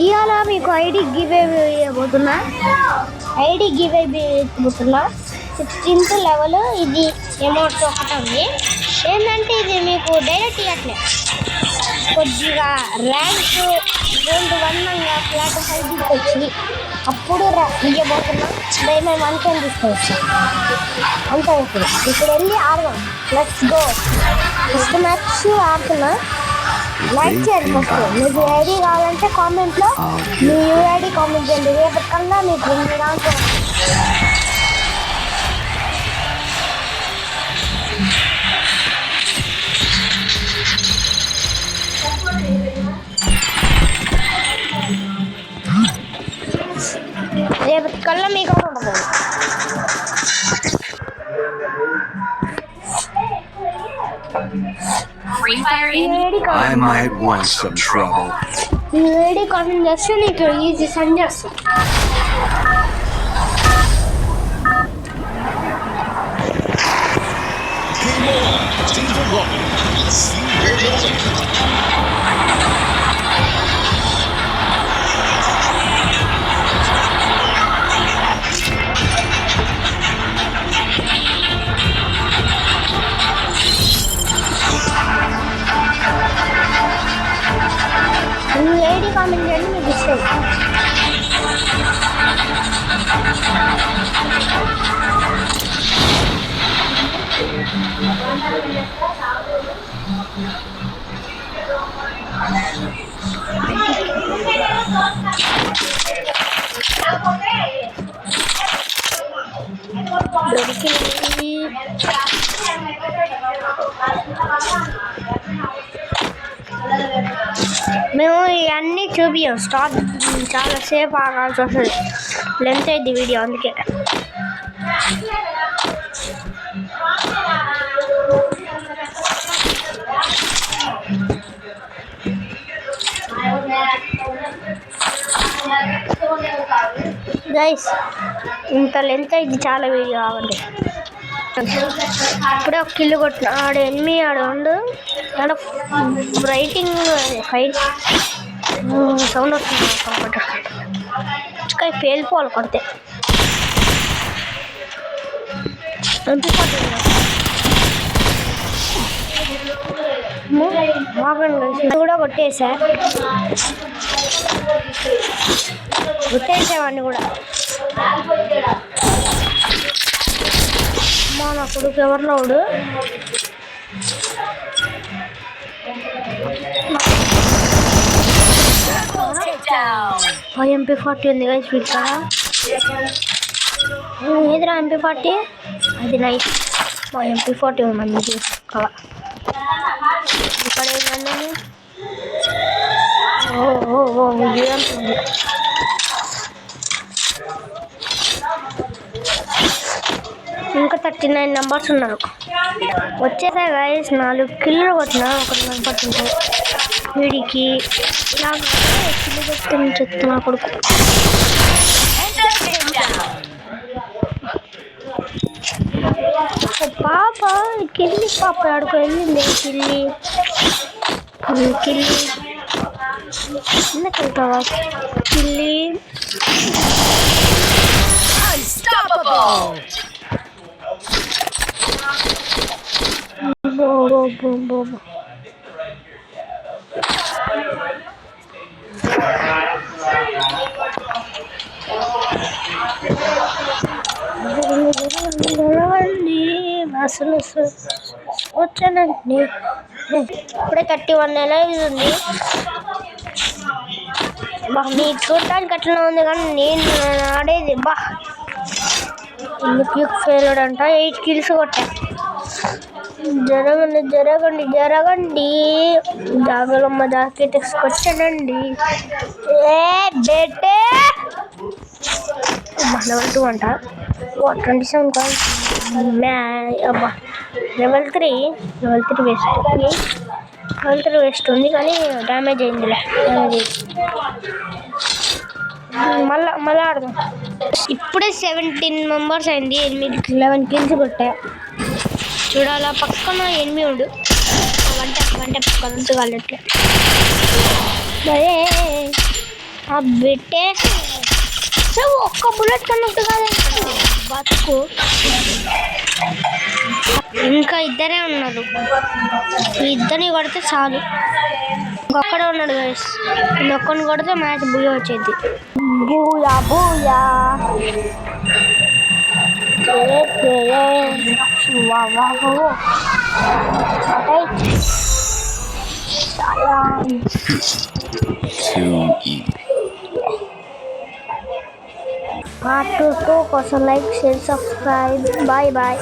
ఇవాళ మీకు ID give ఇవ్వబోతున్నా 16th level. ఇది అమౌంట్ ఒకటి ఉంది. ఏంటంటే ఇది మీకు డైరెక్ట్ ఇవ్వట్లే, కొద్దిగా ర్యాంక్ గోల్డ్ 1 ఫ్లాట్ 5 తీసుకొచ్చి అప్పుడు ఇవ్వబోతున్నా. డైమండ్ 1 తీసుకోవచ్చు అంతే. ఇప్పుడు వెళ్ళి ఆడదాం. Let's go. ఫస్ట్ మ్యాచ్ ఆడుతున్నా. లైక్ చేయండి. ఫస్ట్ మీకు ఐడి కావాలంటే కామెంట్లో మీ యూఐడి కామెంట్ చేయండి. రేపటికల్లా మీకు మీ దాంట్లో మీకు ఉండదు. I might want some trouble. You already comment చేస్తే నీకు ఈజీ సెండ్ చేస్తా. కామెంట్ చేయండి మీకు ఇష్టం. మేము ఇవన్నీ చూపించాం. స్టార్ట్ చాలా సేపు ఆగాల్సి వస్తుంది, లెంత్ అయింది వీడియో, అందుకే. గైస్ ఇంత లెంత్ అయింది చాలా వీడియో కావాలి. ఇప్పుడే ఒక కిల్లు కొట్టిన ఆడ ఎనిమి ఆడు ఆడ రైటింగ్ ఫైట్ సౌండ్ వస్తుంది. కంప్యూటర్ పేలిపోవాలి కొడితే. కూడా కొట్టేసావాడిని కూడా. నా కొడుకు ఎవరిలో వాడు MP40 ఉంది కదా స్వీట్ కదా. ఏదిరా MP40? అది నైట్. మా MP40 మంది తీసుకో. ఇక్కడ ఏంటండి ఉంది. ఇంకా 39 నెంబర్స్ ఉన్నారు. వచ్చేసా గైస్ 4 కిల్లు కొట్టినా. ఒకటి నెంబర్ వీడికి కిల్లు కొట్టుకుని చెప్తున్నా కొడుకు. పాప కిల్లి పాప ఆడుకో వెళ్ళింది. కిల్లి ఎందుకెళ్తావా కిల్లి? అసలు వచ్చానండి. ఇప్పుడే 31 నెలలు ఉంది. నీకు చూడటానికి అట్లా ఉంది కానీ నేను ఆడేది క్యూక్ ఫెయిల్ అంట. 8 కిల్స్ కొట్టా. జరగండి జాగలమ్మ జాకెట్ తీసుకొచ్చానండి. బెటే లెవెల్ 2 అంట. 27 కాల్స్. లెవెల్ 3 వేస్ట్ ఉంది కానీ డ్యామేజ్ అయిందిలే. మళ్ళీ ఆడదాం. ఇప్పుడే 17 మెంబర్స్ అయింది. 11 కిల్స్ కొట్టా. చూడాలా పక్కన ఎనిమిది ఉండు. వంట పక్కన వాళ్ళట్లే. ఆ బిట్టే ఒక్క బుల్లెట్ కన్నట్టు కాదు బతుకు. ఇంకా ఇద్దరే ఉన్నారు, ఈ ఇద్దరిని కొడితే చాలు. ఇంకొక్కడే ఉన్నాడు గైస్, ఇంకొక్కరిని కొడితే మ్యాచ్ బూయా వచ్చేది. Booyah booyah Too easy. Part 2 కోసం like, share, subscribe. Bye bye.